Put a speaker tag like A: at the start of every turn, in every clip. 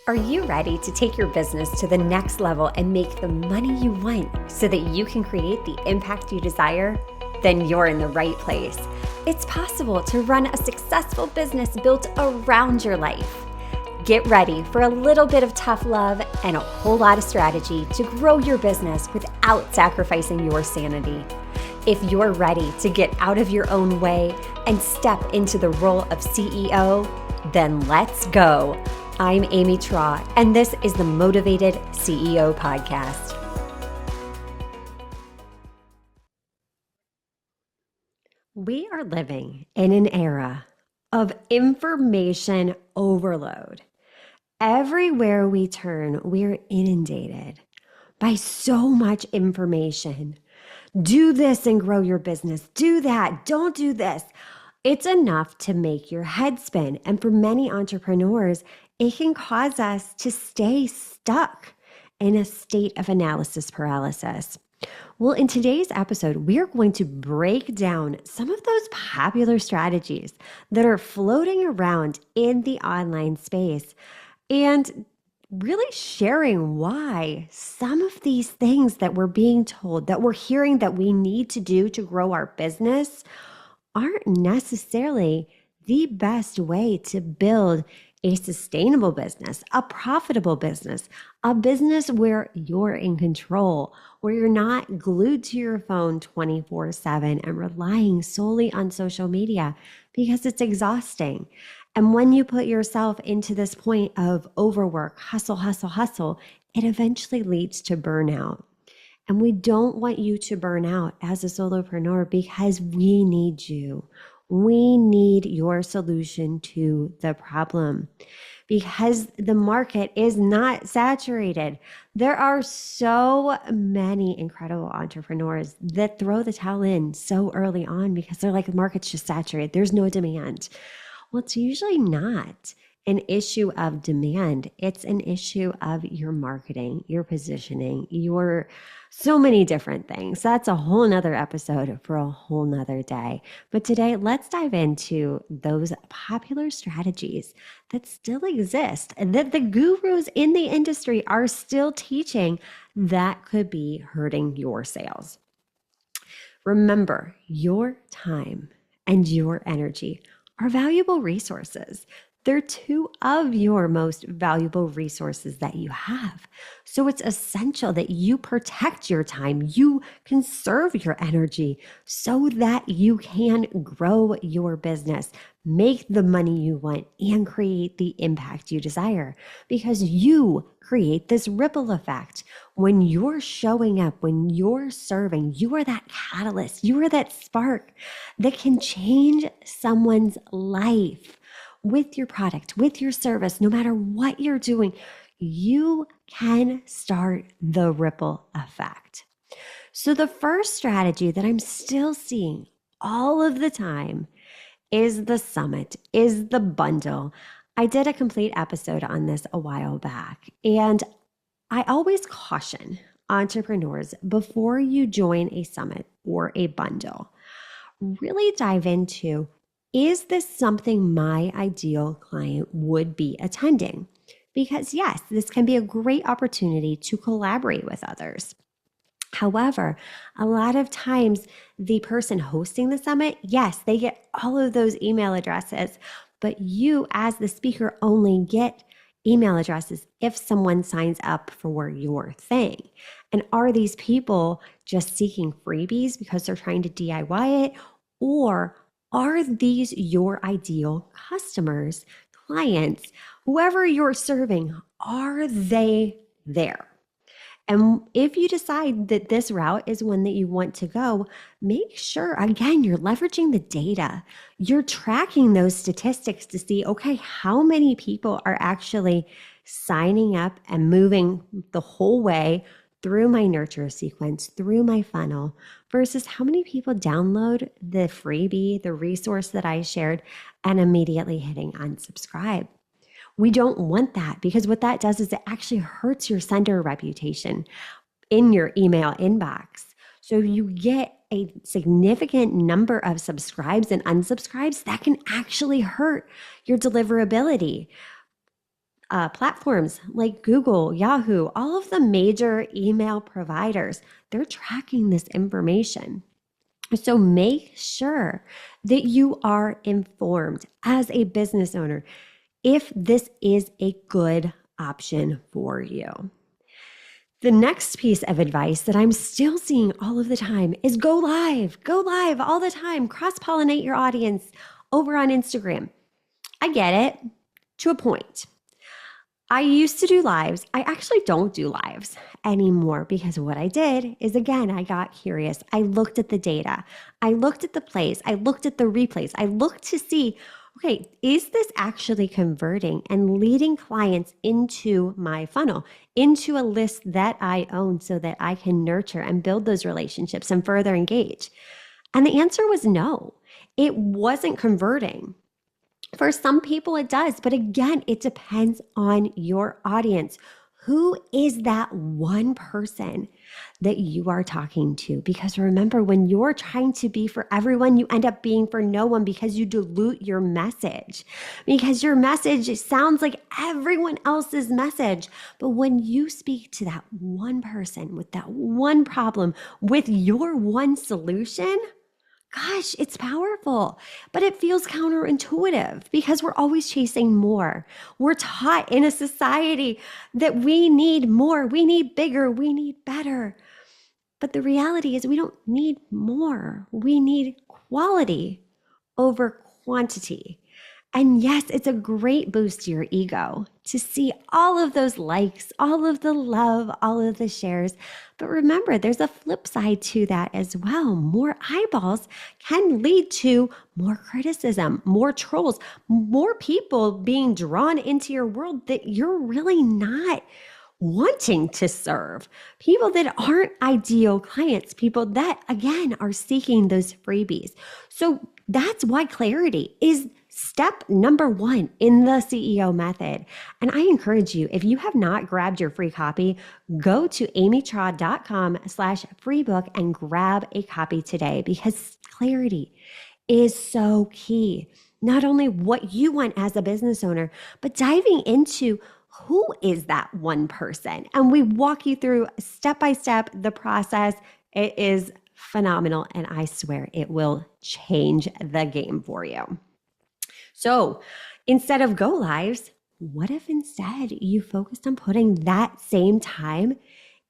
A: Are you ready to take your business to the next level and make the money you want so that you can create the impact you desire? Then you're in the right place. It's possible to run a successful business built around your life. Get ready for a little bit of tough love and a whole lot of strategy to grow your business without sacrificing your sanity. If you're ready to get out of your own way and step into the role of CEO, then let's go. I'm Amy Traugh, and this is the Motivated CEO Podcast. We are living in an era of information overload. Everywhere we turn, we're inundated by so much information. Do this and grow your business. Do that. Don't do this. It's enough to make your head spin. And for many entrepreneurs, it can cause us to stay stuck in a state of analysis paralysis. Well, in today's episode, we are going to break down some of those popular strategies that are floating around in the online space and really sharing why some of these things that we're being told, that we're hearing that we need to do to grow our business aren't necessarily the best way to build a sustainable business, a profitable business, a business where you're in control, where you're not glued to your phone 24/7 and relying solely on social media because it's exhausting. And when you put yourself into this point of overwork, hustle, hustle, hustle, it eventually leads to burnout. And we don't want you to burn out as a solopreneur because we need you. We need your solution to the problem because the market is not saturated. There are so many incredible entrepreneurs that throw the towel in so early on because they're like, the market's just saturated. There's no demand. Well, it's usually not an issue of demand. It's an issue of your marketing, your positioning, your so many different things. That's a whole nother episode for a whole nother day. But today, let's dive into those popular strategies that still exist, that the gurus in the industry are still teaching that could be hurting your sales. Remember, your time and your energy are valuable resources. They're two of your most valuable resources that you have. So it's essential that you protect your time, you conserve your energy so that you can grow your business, make the money you want, and create the impact you desire. Because you create this ripple effect. When you're showing up, when you're serving, you are that catalyst, you are that spark that can change someone's life. With your product, with your service, no matter what you're doing, you can start the ripple effect. So the first strategy that I'm still seeing all of the time is the summit, is the bundle. I did a complete episode on this a while back, and I always caution entrepreneurs before you join a summit or a bundle, really dive into, is this something my ideal client would be attending? Because yes, this can be a great opportunity to collaborate with others. However, a lot of times the person hosting the summit, yes, they get all of those email addresses, but you as the speaker only get email addresses if someone signs up for your thing. And are these people just seeking freebies because they're trying to DIY it? Or are these your ideal customers, clients, whoever you're serving? Are they there? And if you decide that this route is one that you want to go, make sure, again, you're leveraging the data. You're tracking those statistics to see, okay, how many people are actually signing up and moving the whole way through my nurture sequence, through my funnel, versus how many people download the freebie, the resource that I shared, and immediately hitting unsubscribe. We don't want that because what that does is it actually hurts your sender reputation in your email inbox. So you get a significant number of subscribes and unsubscribes that can actually hurt your deliverability. platforms like Google, Yahoo, all of the major email providers, they're tracking this information. So make sure that you are informed as a business owner if this is a good option for you. The next piece of advice that I'm still seeing all of the time is go live all the time, cross-pollinate your audience over on Instagram. I get it to a point. I used to do lives. I actually don't do lives anymore because what I did is, again, I got curious. I looked at the data. I looked at the plays. I looked at the replays. I looked to see, okay, is this actually converting and leading clients into my funnel, into a list that I own so that I can nurture and build those relationships and further engage? And the answer was no, it wasn't converting. For some people it does, but again, it depends on your audience. Who is that one person that you are talking to? Because remember, when you're trying to be for everyone, you end up being for no one because you dilute your message. Because your message sounds like everyone else's message. But when you speak to that one person with that one problem, with your one solution, gosh, it's powerful, but it feels counterintuitive because we're always chasing more. We're taught in a society that we need more, we need bigger, we need better. But the reality is we don't need more. We need quality over quantity. And yes, it's a great boost to your ego to see all of those likes, all of the love, all of the shares. But remember, there's a flip side to that as well. More eyeballs can lead to more criticism, more trolls, more people being drawn into your world that you're really not wanting to serve, people that aren't ideal clients, people that, again, are seeking those freebies. So that's why clarity is step number one in the CEO method. And I encourage you, if you have not grabbed your free copy, go to amytraugh.com/freebook and grab a copy today, because clarity is so key. Not only what you want as a business owner, but diving into who is that one person. And we walk you through step by step the process. It is phenomenal. And I swear it will change the game for you. So instead of go lives, what if instead you focused on putting that same time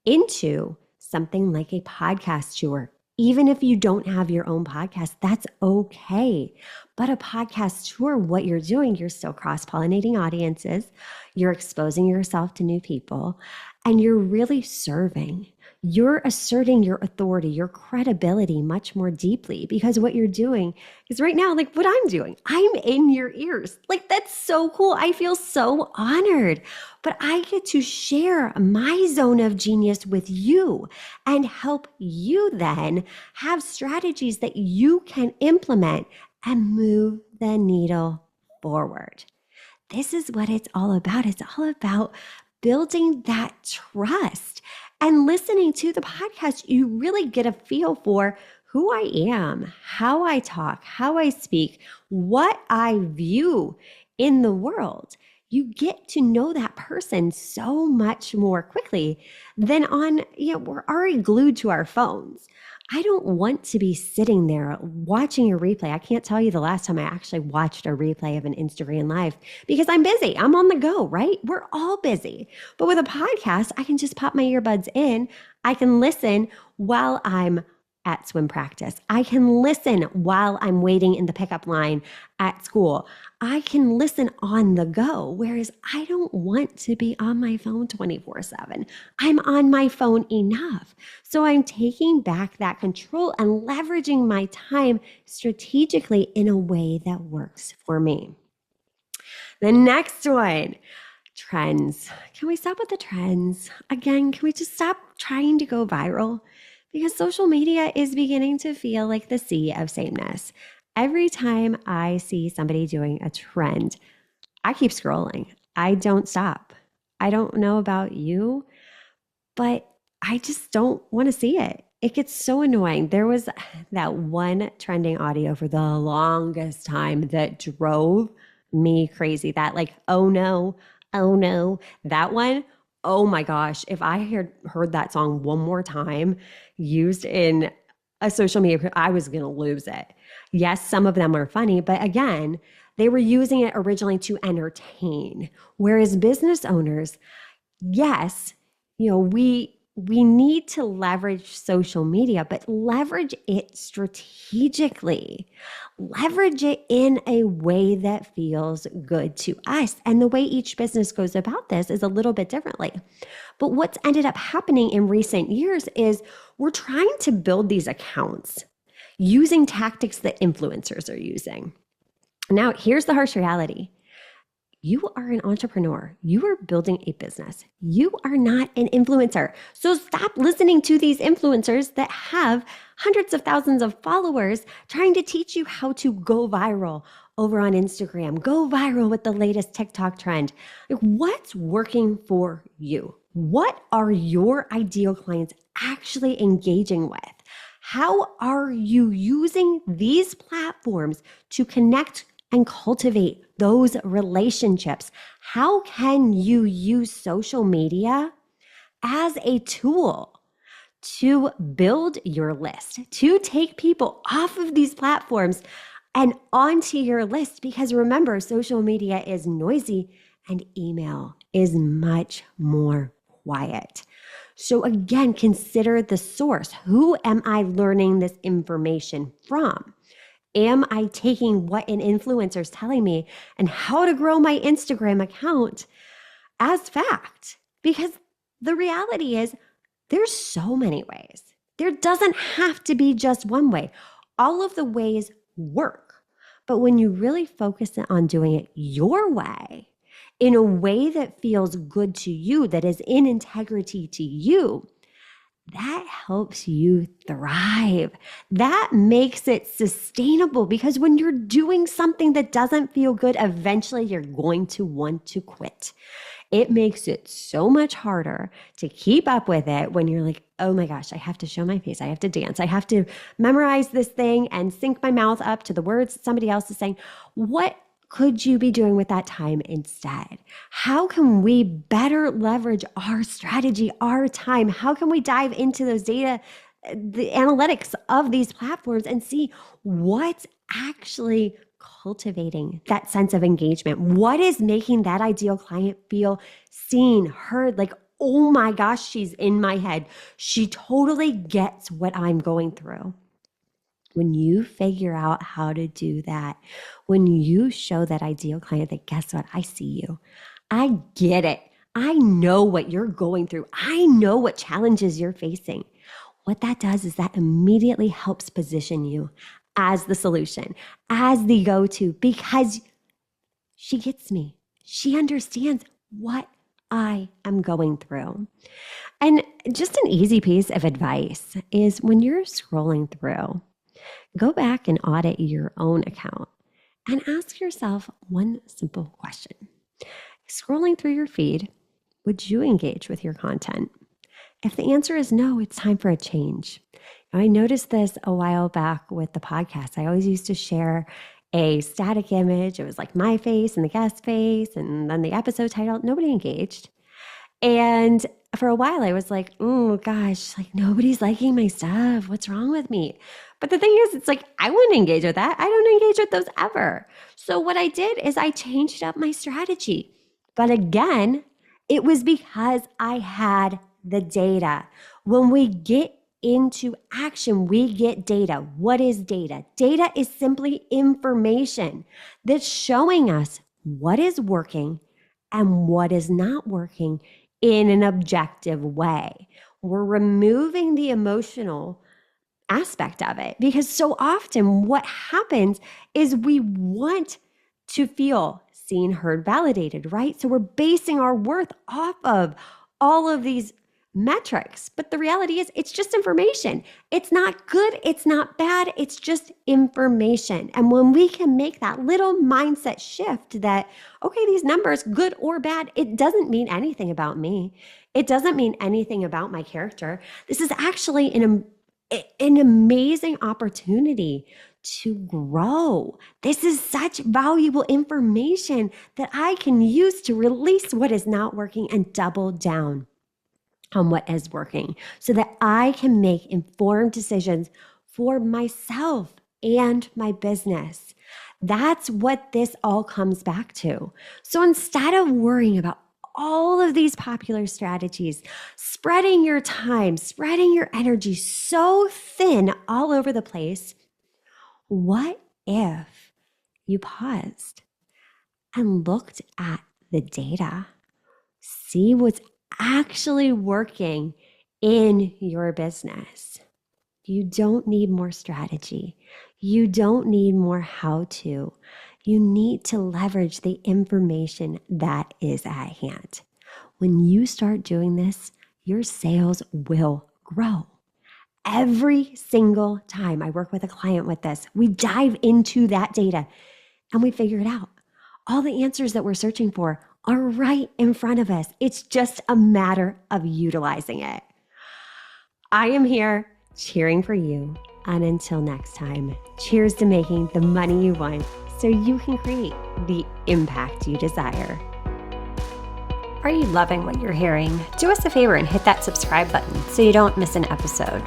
A: into something like a podcast tour? Even if you don't have your own podcast, that's okay. But a podcast tour, what you're doing, you're still cross-pollinating audiences, you're exposing yourself to new people, and you're really serving. You're asserting your authority, your credibility much more deeply, because what you're doing is right now, like what I'm doing, I'm in your ears. Like, that's so cool. I feel so honored, but I get to share my zone of genius with you and help you then have strategies that you can implement and move the needle forward. This is what it's all about. It's all about building that trust. And listening to the podcast, you really get a feel for who I am, how I talk, how I speak, what I view in the world. You get to know that person so much more quickly than we're already glued to our phones. I don't want to be sitting there watching a replay. I can't tell you the last time I actually watched a replay of an Instagram live because I'm busy. I'm on the go, right? We're all busy. But with a podcast, I can just pop my earbuds in. I can listen while I'm at swim practice. I can listen while I'm waiting in the pickup line at school. I can listen on the go, whereas I don't want to be on my phone 24/7. I'm on my phone enough. So I'm taking back that control and leveraging my time strategically in a way that works for me. The next one, trends. Can we stop with the trends? Again, can we just stop trying to go viral? Because social media is beginning to feel like the sea of sameness. Every time I see somebody doing a trend, I keep scrolling. I don't stop. I don't know about you, but I just don't want to see it. It gets so annoying. There was that one trending audio for the longest time that drove me crazy. That like, oh no, Oh no, that one. Oh my gosh, if I had heard that song one more time used in a social media, I was going to lose it. Yes, some of them are funny, but again, they were using it originally to entertain. Whereas business owners, yes, we need to leverage social media, but leverage it strategically. Leverage it in a way that feels good to us. And the way each business goes about this is a little bit differently. But what's ended up happening in recent years is we're trying to build these accounts using tactics that influencers are using. Now, here's the harsh reality. You are an entrepreneur. You are building a business. You are not an influencer. So stop listening to these influencers that have hundreds of thousands of followers trying to teach you how to go viral over on Instagram, go viral with the latest TikTok trend. Like, what's working for you? What are your ideal clients actually engaging with? How are you using these platforms to connect and cultivate those relationships? How can you use social media as a tool to build your list, to take people off of these platforms and onto your list? Because remember, social media is noisy and email is much more quiet. So again, consider the source. Who am I learning this information from? Am I taking what an influencer is telling me and how to grow my Instagram account as fact? Because the reality is there's so many ways. There doesn't have to be just one way. All of the ways work. But when you really focus on doing it your way, in a way that feels good to you, that is in integrity to you, that helps you thrive. That makes it sustainable, because when you're doing something that doesn't feel good, eventually you're going to want to quit. It makes it so much harder to keep up with it when you're like, oh my gosh, I have to show my face. I have to dance. I have to memorize this thing and sync my mouth up to the words that somebody else is saying. What could you be doing with that time instead? How can we better leverage our strategy, our time? How can we dive into those data, the analytics of these platforms, and see what's actually cultivating that sense of engagement? What is making that ideal client feel seen, heard, like, oh my gosh, she's in my head. She totally gets what I'm going through. When you figure out how to do that, when you show that ideal client that, guess what? I see you. I get it. I know what you're going through. I know what challenges you're facing. What that does is that immediately helps position you as the solution, as the go-to, because she gets me. She understands what I am going through. And just an easy piece of advice is, when you're scrolling through, go back and audit your own account and ask yourself one simple question. Scrolling through your feed, would you engage with your content? If the answer is no, it's time for a change. I noticed this a while back with the podcast. I always used to share a static image. It was like my face and the guest face and then the episode title. Nobody engaged. And for a while, I was like, oh gosh, like nobody's liking my stuff. What's wrong with me? But the thing is, it's like, I wouldn't engage with that. I don't engage with those ever. So what I did is I changed up my strategy. But again, it was because I had the data. When we get into action, we get data. What is data? Data is simply information that's showing us what is working and what is not working in an objective way. We're removing the emotional aspect of it, because so often what happens is we want to feel seen, heard, validated, right? So we're basing our worth off of all of these metrics. But the reality is, it's just information. It's not good. It's not bad. It's just information. And when we can make that little mindset shift that, okay, these numbers, good or bad, it doesn't mean anything about me. It doesn't mean anything about my character. This is actually an amazing opportunity to grow. This is such valuable information that I can use to release what is not working and double down on what is working so that I can make informed decisions for myself and my business. That's what this all comes back to. So instead of worrying about all of these popular strategies, spreading your time, spreading your energy so thin all over the place, what if you paused and looked at the data? See what's actually working in your business. You don't need more strategy. You don't need more how-to. You need to leverage the information that is at hand. When you start doing this, your sales will grow. Every single time I work with a client with this, we dive into that data and we figure it out. All the answers that we're searching for are right in front of us. It's just a matter of utilizing it. I am here cheering for you. And until next time, cheers to making the money you want so you can create the impact you desire.
B: Are you loving what you're hearing? Do us a favor and hit that subscribe button so you don't miss an episode.